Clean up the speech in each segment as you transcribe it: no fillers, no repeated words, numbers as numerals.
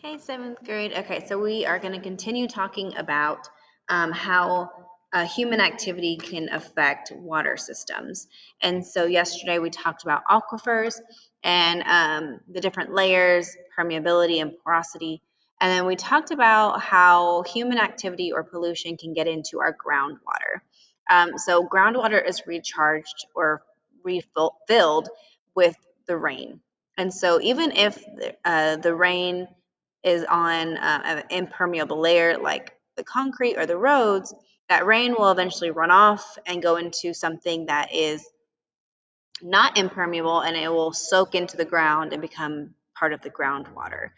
Hey, seventh grade. Okay, so we are going to continue talking about how human activity can affect water systems. And so yesterday we talked about aquifers and the different layers, permeability and porosity. And then we talked about how human activity or pollution can get into our groundwater. So groundwater is recharged or refilled with the rain. And so even if the rain is on an impermeable layer like the concrete or the roads, that rain will eventually run off and go into something that is not impermeable, and it will soak into the ground and become part of the groundwater.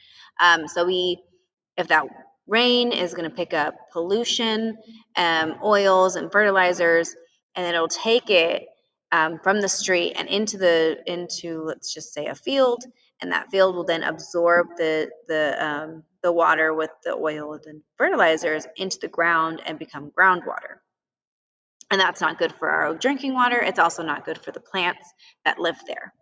If that rain is going to pick up pollution, oils and fertilizers, and it'll take it from the street and into let's just say a field, and that field will then absorb the water with the oil and fertilizers into the ground and become groundwater. And that's not good for our drinking water. It's also not good for the plants that live there.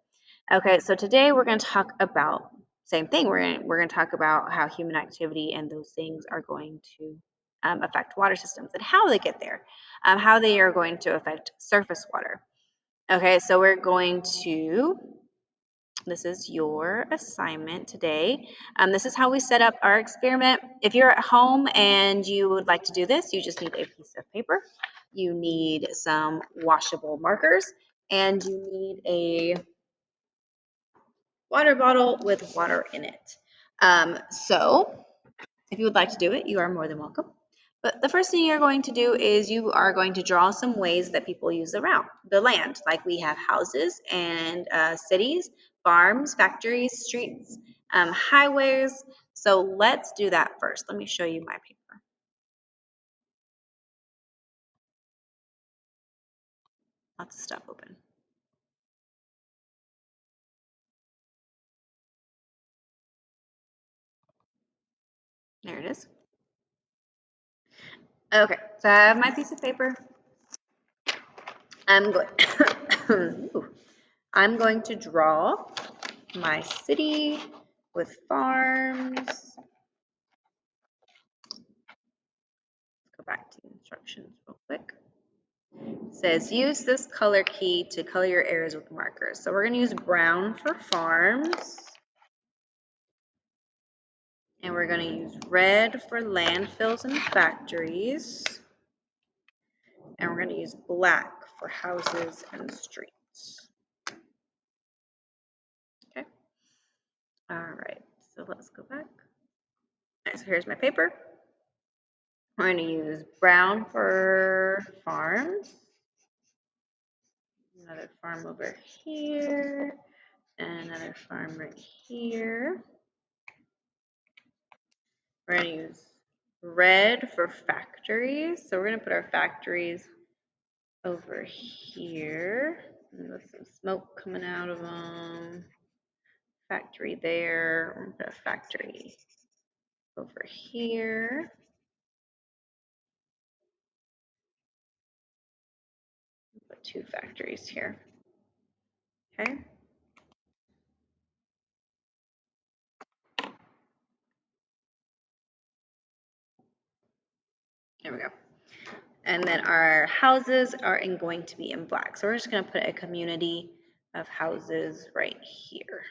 Okay, so today we're going to talk about same thing. We're going to talk about how human activity and those things are going to affect water systems and how they get there, how they are going to affect surface water. Okay, so we're going to. This is your assignment today. This is how we set up our experiment. If you're at home and you would like to do this, you just need a piece of paper. You need some washable markers, and you need a water bottle with water in it. So if you would like to do it, you are more than welcome. But the first thing you're going to do is you are going to draw some ways that people use the land. Like we have houses and cities, farms, factories, streets, highways. So let's do that first. Let me show you my paper. Lots of stuff open. There it is. Okay, so I have my piece of paper. I'm going. I'm going to draw my city with farms. Go back to the instructions real quick. It says use this color key to color your areas with markers. So we're going to use brown for farms. And we're going to use red for landfills and factories. And we're going to use black for houses and streets. Okay. All right. So let's go back. All right, so here's my paper. We're going to use brown for farms. Another farm over here. And another farm right here. We're going to use red for factories. So we're going to put our factories over here. And with some smoke coming out of them. Factory there. We're going to put a factory over here. Put two factories here. Okay. There we go. And then our houses are going to be in black. So we're just going to put a community of houses right here.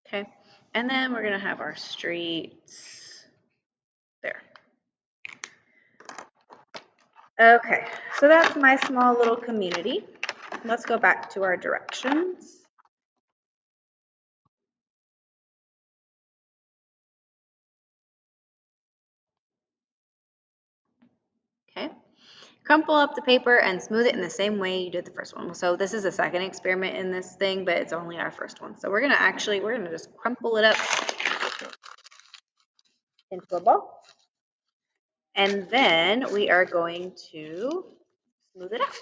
Okay, and then we're gonna have our streets there. Okay, so that's my small little community. Let's go back to our directions. Okay, crumple up the paper and smooth it in the same way you did the first one. So this is a second experiment in this thing, but it's only our first one. So we're gonna just crumple it up into a ball. And then we are going to smooth it out.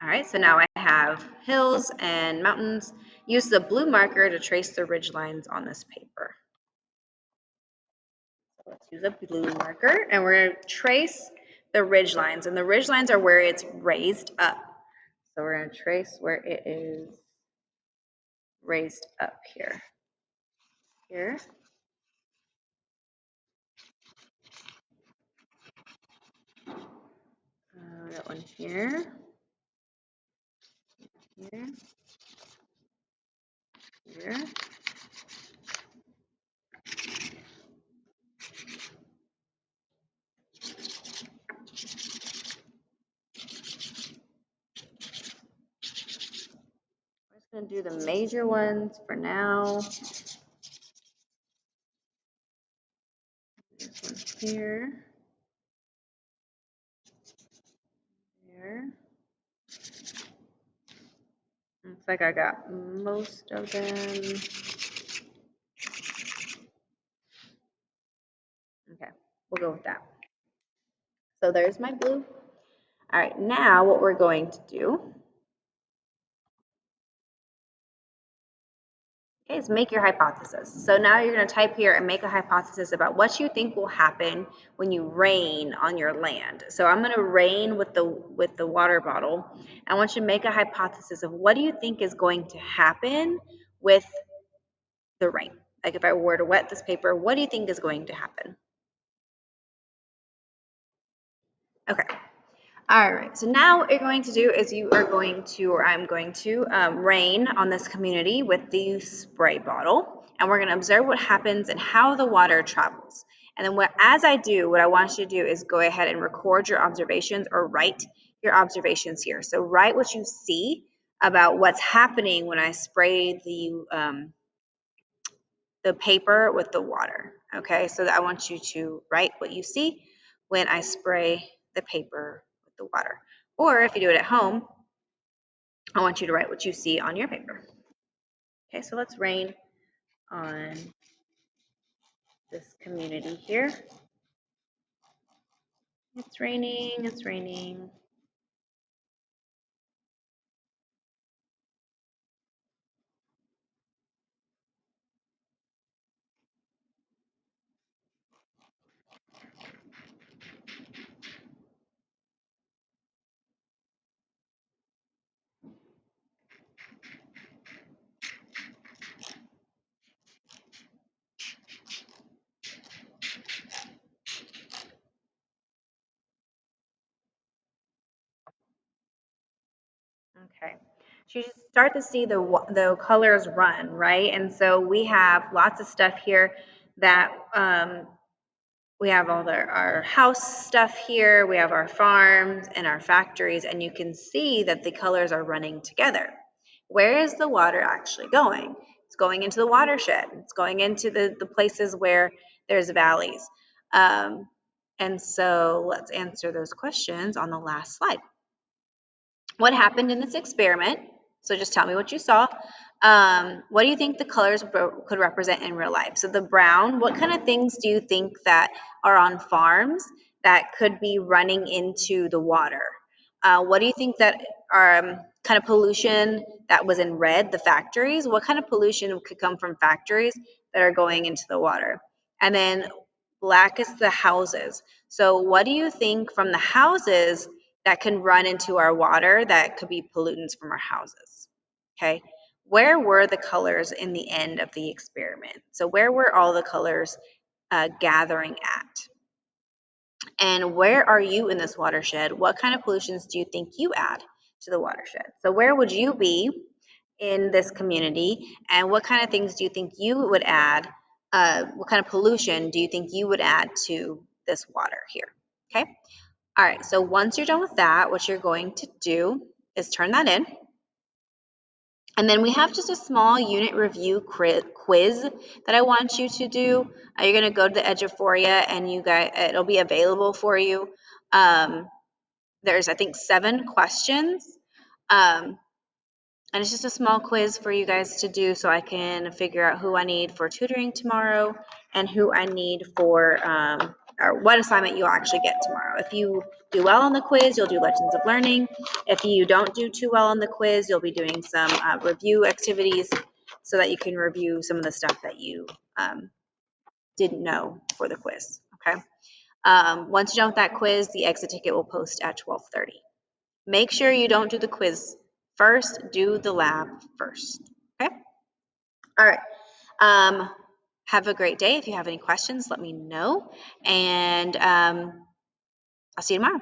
right, so now I have hills and mountains. Use the blue marker to trace the ridge lines on this paper. So let's use a blue marker, and we're going to trace the ridge lines, and the ridge lines are where it's raised up. So we're going to trace where it is raised up here. Here. That one here. Here. Here. We're just going to do the major ones for now. This one here. There. Looks like I got most of them. Okay, we'll go with that. So there's my blue. All right, now what we're going to do is make your hypothesis. So now you're going to type here and make a hypothesis about what you think will happen when you rain on your land. So I'm going to rain with the water bottle. I want you to make a hypothesis of what do you think is going to happen with the rain. Like if I were to wet this paper, what do you think is going to happen? Okay. All right, so now what you're going to do is you are going to, or I'm going to rain on this community with the spray bottle, and we're going to observe what happens and how the water travels. And then as I do, what I want you to do is go ahead and record your observations or write your observations here. So write what you see about what's happening when I spray the paper with the water. Okay, so I want you to write what you see when I spray the paper with the water. Or if you do it at home, I want you to write what you see on your paper. Okay, so let's rain on this community here. It's raining, it's raining. Okay. So you start to see the colors run, right? And so we have lots of stuff here that we have all our house stuff here, we have our farms and our factories, and you can see that the colors are running together. Where is the water actually going? It's going into the watershed. It's going into the places where there's valleys. And so let's answer those questions on the last slide. What happened in this experiment? So just tell me what you saw. What do you think the colors could represent in real life? So the brown, what kind of things do you think that are on farms that could be running into the water? What do you think that are kind of pollution that was in red, the factories? What kind of pollution could come from factories that are going into the water? And then black is the houses. So what do you think from the houses that can run into our water that could be pollutants from our houses? Okay. Where were the colors in the end of the experiment? So where were all the colors gathering at? And where are you in this watershed? What kind of pollutions do you think you add to the watershed? So where would you be in this community? And what kind of things do you think you would add? What kind of pollution do you think you would add to this water here? Okay. All right. So once you're done with that, what you're going to do is turn that in. And then we have just a small unit review quiz that I want you to do. You're going to go to the Eduphoria and you guys, it'll be available for you. There's, I think, 7 questions. And it's just a small quiz for you guys to do so I can figure out who I need for tutoring tomorrow and who I need for or what assignment you'll actually get tomorrow. If you do well on the quiz, you'll do Legends of Learning. If you don't do too well on the quiz, you'll be doing some review activities so that you can review some of the stuff that you didn't know for the quiz, okay? Once you're done with that quiz, the exit ticket will post at 12:30. Make sure you don't do the quiz first, do the lab first, okay? All right. Have a great day. If you have any questions, let me know, and I'll see you tomorrow.